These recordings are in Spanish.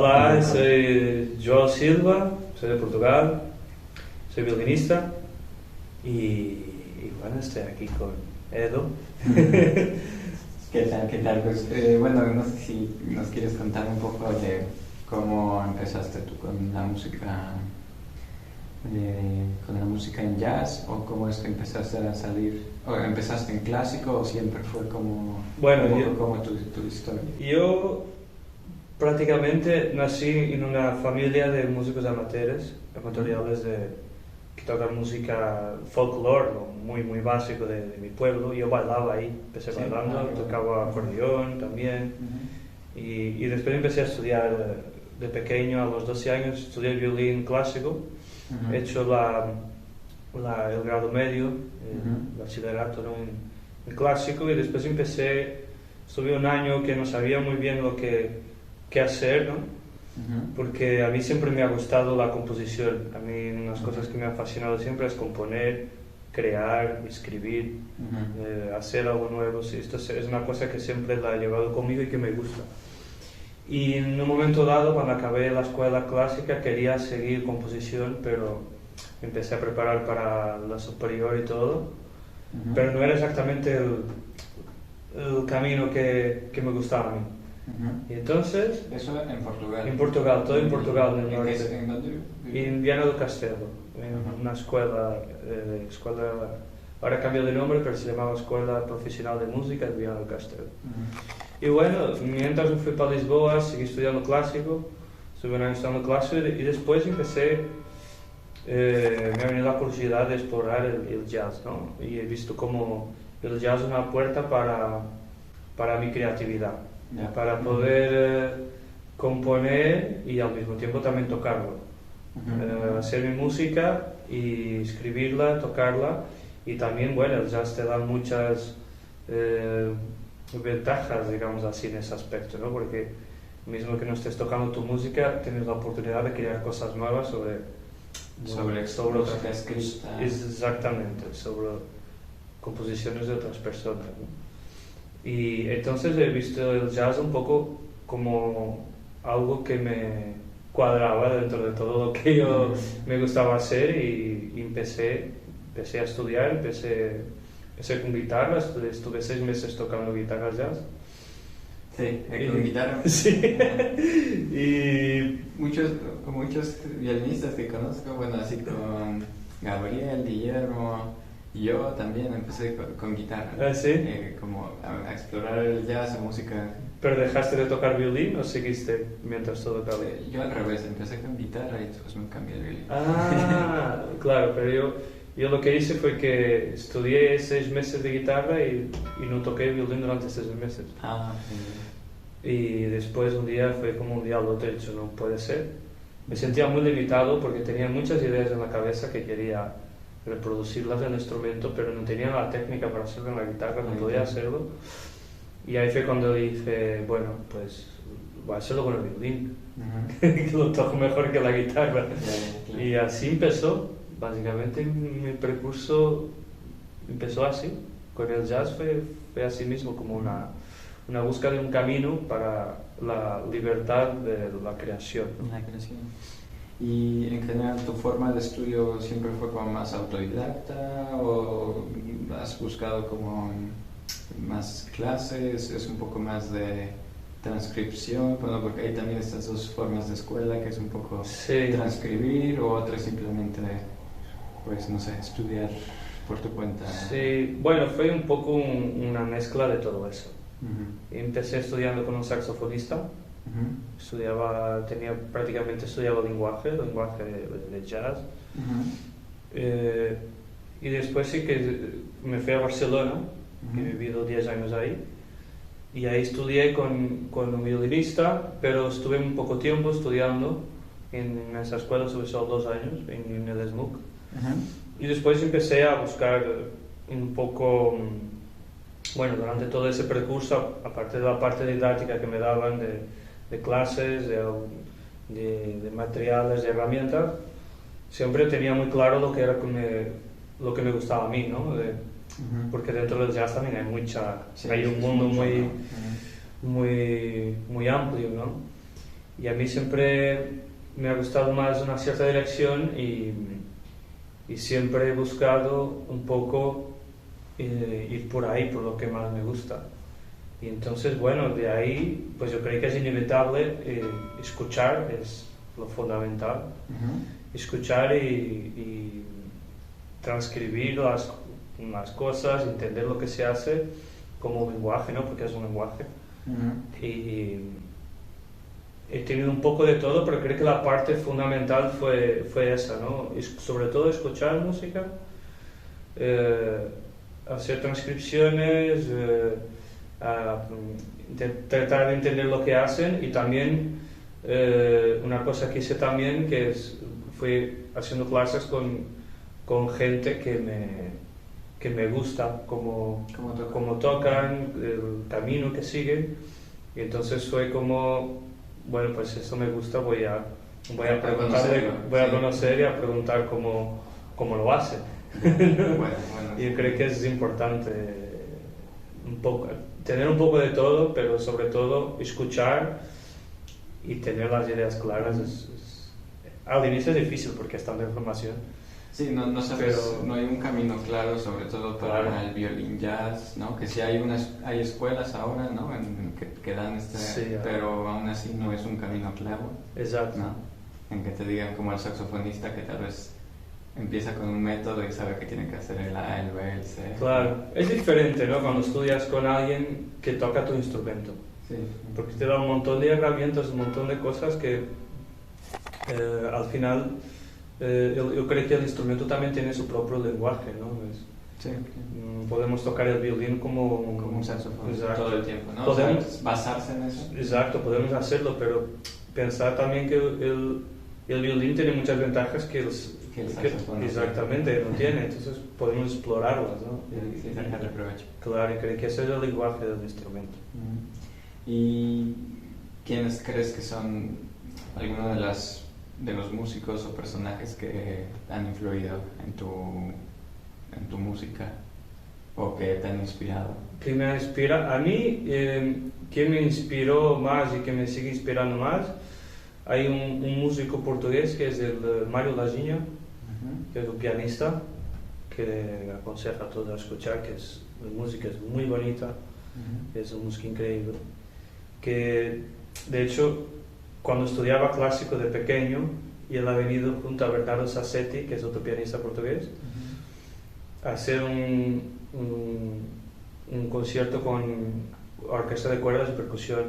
Olá, soy João Silva, soy de Portugal, soy violinista y bueno, estoy aquí con Edo. ¿Qué tal? ¿Qué tal? Pues, bueno, no sé si nos quieres contar un poco de cómo empezaste tú con la música en jazz, o cómo es que empezaste a salir, o empezaste en clásico, o siempre fue como, Bueno, como tu historia. Yo prácticamente nací en una familia de músicos amateurs, amatoriales que tocan música folclore, muy básico de mi pueblo. Yo bailaba ahí, empecé bailando, tocaba acordeón también. Y después empecé a estudiar de pequeño, a los 12 años, estudié violín clásico. He hecho el grado medio, el bachillerato, ¿no? en clásico, y después estuve un año que no sabía muy bien qué hacer, ¿no? Porque a mí siempre me ha gustado la composición. A mí unas cosas que me han fascinado siempre es componer, crear, escribir, hacer algo nuevo. Sí, esto es una cosa que siempre la he llevado conmigo y que me gusta. Y en un momento dado, cuando acabé la escuela clásica, quería seguir composición, pero empecé a preparar para la superior y todo, pero no era exactamente el camino que me gustaba a mí. Y entonces... ¿Eso en Portugal? En Portugal, todo en Portugal del norte. ¿En dónde? En Viana do Castelo, en una escuela, ahora cambió de nombre, pero se llamaba Escuela Profesional de Música de Viana do Castelo. Y bueno, mientras me fui para Lisboa, seguí estudiando clásico, estuve un año estudiando clásico y después me ha venido la curiosidad de explorar el jazz, ¿no? Y he visto como el jazz es una puerta para mi creatividad, para poder componer y al mismo tiempo también tocarlo. Hacer mi música y escribirla, tocarla, y también, bueno, el jazz te da muchas ventajas, digamos así, en ese aspecto, ¿no? Porque mismo que no estés tocando tu música, tienes la oportunidad de crear cosas nuevas sobre música escrita. Exactamente, sobre composiciones de otras personas, ¿no? Y entonces he visto el jazz un poco como algo que me cuadraba dentro de todo lo que yo me gustaba hacer, y empecé a estudiar, empecé con guitarra, estuve 6 meses tocando guitarra jazz. Sí, con guitarra. Sí. Y muchos violinistas que conozco, bueno, así con Gabriel, Guillermo, y yo también empecé con guitarra. ¿Ah, sí? Como a explorar el jazz, la música. ¿Pero dejaste de tocar violín o seguiste mientras todo tocaba? Yo al revés, empecé con guitarra y después me cambié al violín. Ah, claro, pero yo lo que hice fue que estudié 6 meses de guitarra y no toqué violín durante 6 meses. Y después un día fue como un día al otro, he dicho, no puede ser. Me sentía muy limitado porque tenía muchas ideas en la cabeza que quería reproducirlas en el instrumento, pero no tenía la técnica para hacerlo en la guitarra, no podía hacerlo. Y ahí fue cuando dije, bueno, pues voy a hacerlo con el violín, que lo toco mejor que la guitarra. Y así empezó. Básicamente mi percurso empezó así, con el jazz fue así mismo, como una búsqueda de un camino para la libertad de la creación. La creación. ¿Y en general tu forma de estudio siempre fue como más autodidacta, o has buscado como más clases, es un poco más de transcripción? Bueno, porque hay también estas dos formas de escuela, que es un poco transcribir, o otra simplemente, pues no sé, estudiar por tu cuenta. Sí, bueno, fue un poco una mezcla de todo eso. Empecé estudiando con un saxofonista, prácticamente estudiaba lenguaje de jazz, y después sí que me fui a Barcelona, que he vivido 10 años ahí, y ahí estudié con un violinista, pero estuve un poco tiempo estudiando en esa escuela, estuve solo 2 años en el SMUC. Y después empecé a buscar un poco, bueno, durante todo ese percurso, aparte de la parte didáctica que me daban de clases, de materiales, de herramientas, siempre tenía muy claro lo que era lo que me gustaba a mí, ¿no? Porque dentro del jazz también hay un mundo muy amplio, ¿no? y a mí siempre me ha gustado más una cierta dirección y siempre he buscado un poco ir por ahí, por lo que más me gusta. Y entonces, bueno, de ahí, pues yo creo que es inevitable escuchar, es lo fundamental. Escuchar y transcribir las cosas, entender lo que se hace como lenguaje, ¿no? Porque es un lenguaje. Y he tenido un poco de todo, pero creo que la parte fundamental fue esa, ¿no? Sobre todo escuchar música, hacer transcripciones, tratar de entender lo que hacen, y también una cosa que hice también, fui haciendo clases con gente que me gusta cómo tocan, el camino que siguen, y entonces fue como, bueno, pues esto me gusta, voy a conocer y a preguntar cómo lo hacen. Bueno. Yo creo que es importante tener un poco de todo, pero sobre todo escuchar y tener las ideas claras. Al inicio es difícil porque es tanta información. Sí, no sabes, no hay un camino claro, sobre todo para el violín jazz, ¿no? Que sí hay escuelas ahora, ¿no? Que dan pero aún así no es un camino claro. Exacto. ¿No? En que te digan como el saxofonista que tal vez empieza con un método y sabe que tiene que hacer el A, el B, el C. Claro, es diferente, ¿no? Cuando estudias con alguien que toca tu instrumento. Sí. Porque te da un montón de herramientas, un montón de cosas que al final yo creo que el instrumento también tiene su propio lenguaje, ¿no? Sí. Podemos tocar el violín como un saxofón. Exacto. Todo el tiempo, ¿no? Podemos, o sea, basarse en eso. Exacto, podemos hacerlo, pero pensar también que el violín tiene muchas ventajas que el saxofón exactamente no tiene, entonces podemos explorarlas, ¿no? Sí, sacarle provecho. Claro, y creo que ese es el lenguaje del instrumento. ¿Y quiénes crees que son algunos de los músicos o personajes que han influido en tu música o que te han inspirado? ¿Qué me inspira? A mí, ¿quién me inspiró más y que me sigue inspirando más? Hay un músico portugués que es el Mário Laginha, que es un pianista que aconsejo a todos a escuchar, que la música es muy bonita, es una música increíble, que de hecho cuando estudiaba clásico de pequeño, y él ha venido junto a Bernardo Sassetti, que es otro pianista portugués, a hacer un concierto con orquesta de cuerdas y percusión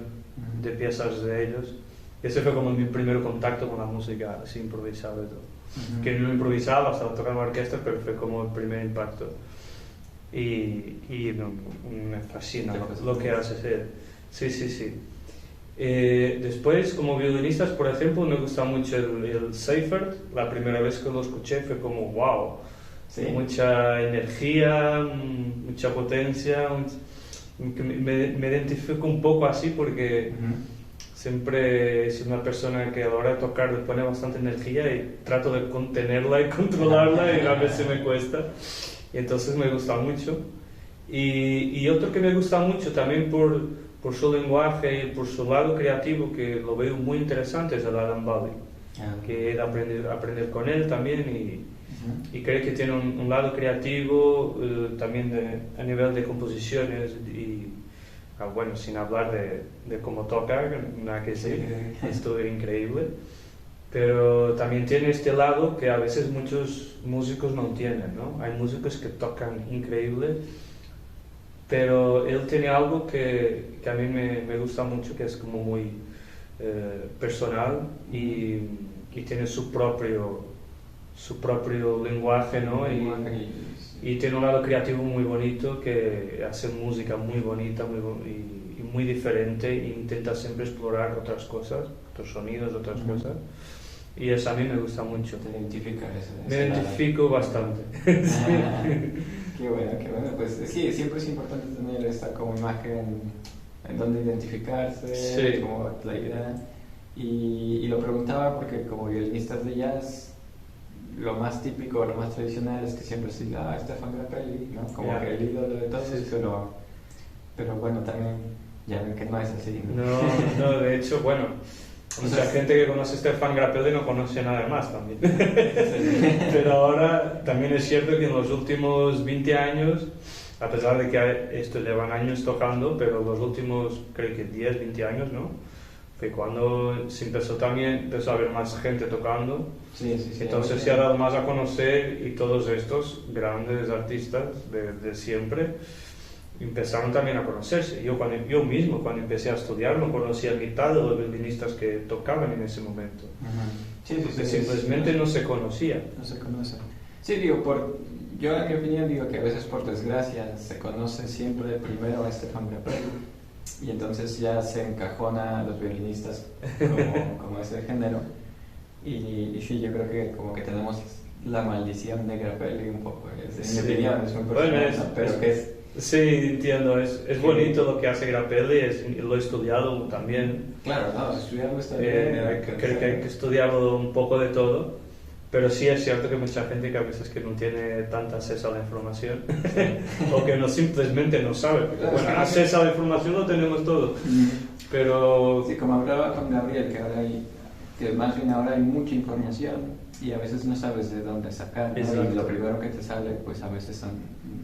de piezas de ellos. Ese fue como mi primer contacto con la música, así improvisado y todo. Que no improvisaba, hasta tocar en la orquesta, pero fue como el primer impacto. Y me fascina lo que hace él. Sí. Después, como violinistas, por ejemplo, me gusta mucho el Seifert. La primera vez que lo escuché fue como wow. ¿Sí? Mucha energía, mucha potencia. Me identifico un poco así porque siempre he sido una persona que a la hora de tocar le pone bastante energía y trato de contenerla y controlarla y a veces me cuesta. Y entonces me gusta mucho. Y otro que me gusta mucho también por su lenguaje y por su lado creativo, que lo veo muy interesante, es el Adam Bally. Que he de aprender con él también y creo que tiene un lado creativo también a nivel de composiciones y bueno, sin hablar de cómo toca, nada que decir, esto es increíble, pero también tiene este lado que a veces muchos músicos no tienen, ¿no? Hay músicos que tocan increíble, pero él tiene algo que a mí me gusta mucho, que es como muy personal y tiene su propio lenguaje, ¿no? Y tiene un lado creativo muy bonito, que hace música muy bonita y muy diferente, e intenta siempre explorar otras cosas, otros sonidos, otras cosas, y eso a mí me gusta mucho. ¿Te identificas? Me identifico bastante. Qué bueno. Pues sí, siempre es importante tener esta como imagen en donde identificarse, como la idea. Y lo preguntaba porque como violinistas de jazz, lo más típico, lo más tradicional es que siempre se diga, Stefan Grappelli, ¿no? Como que el ídolo de todos, pero bueno, también ya ven que no es así, ¿no? No, de hecho, bueno, Mucha gente que conoce a Stefan Grappelli no conoce nada más también. Pero ahora también es cierto que en los últimos 20 años, a pesar de que esto llevan años tocando, pero los últimos, creo que 10, 20 años, ¿no? Fue cuando se empezó a ver más gente tocando. Sí, sí, sí. Entonces se ha dado más a conocer y todos estos grandes artistas de siempre empezaron también a conocerse. Yo mismo, cuando empecé a estudiar, no conocía mitad de los violinistas que tocaban en ese momento. Sí, sí, Porque sí, simplemente sí. no se conocía. No se conoce. Sí, yo en mi opinión digo que a veces por desgracia se conoce siempre primero a Stefan Grappelli y entonces ya se encajona a los violinistas como ese género. Y sí, yo creo que como que tenemos la maldición de Grappelli un poco. En mi opinión es muy personal, pero que es... Sí, entiendo, es bonito lo que hace Grappelli, lo he estudiado también. Claro, no, estudiarlo está bien. Creo que hay que estudiarlo un poco de todo, pero sí es cierto que mucha gente que a veces que no tiene tanto acceso a la información o que no simplemente no sabe. Porque, bueno, acceso a la información lo tenemos todo, pero... Sí, como hablaba con Gabriel, que más bien ahora hay mucha información y a veces no sabes de dónde sacar, ¿no? Y lo primero que te sale pues a veces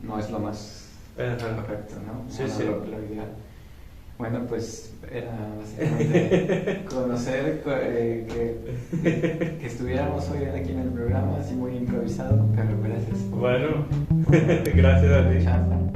no es lo más correcto, ¿no? Sí, bueno, sí. lo ideal. Bueno, pues era básicamente conocer que estuviéramos hoy aquí en el programa, así muy improvisado, pero gracias. Bueno, gracias a ti. Chao.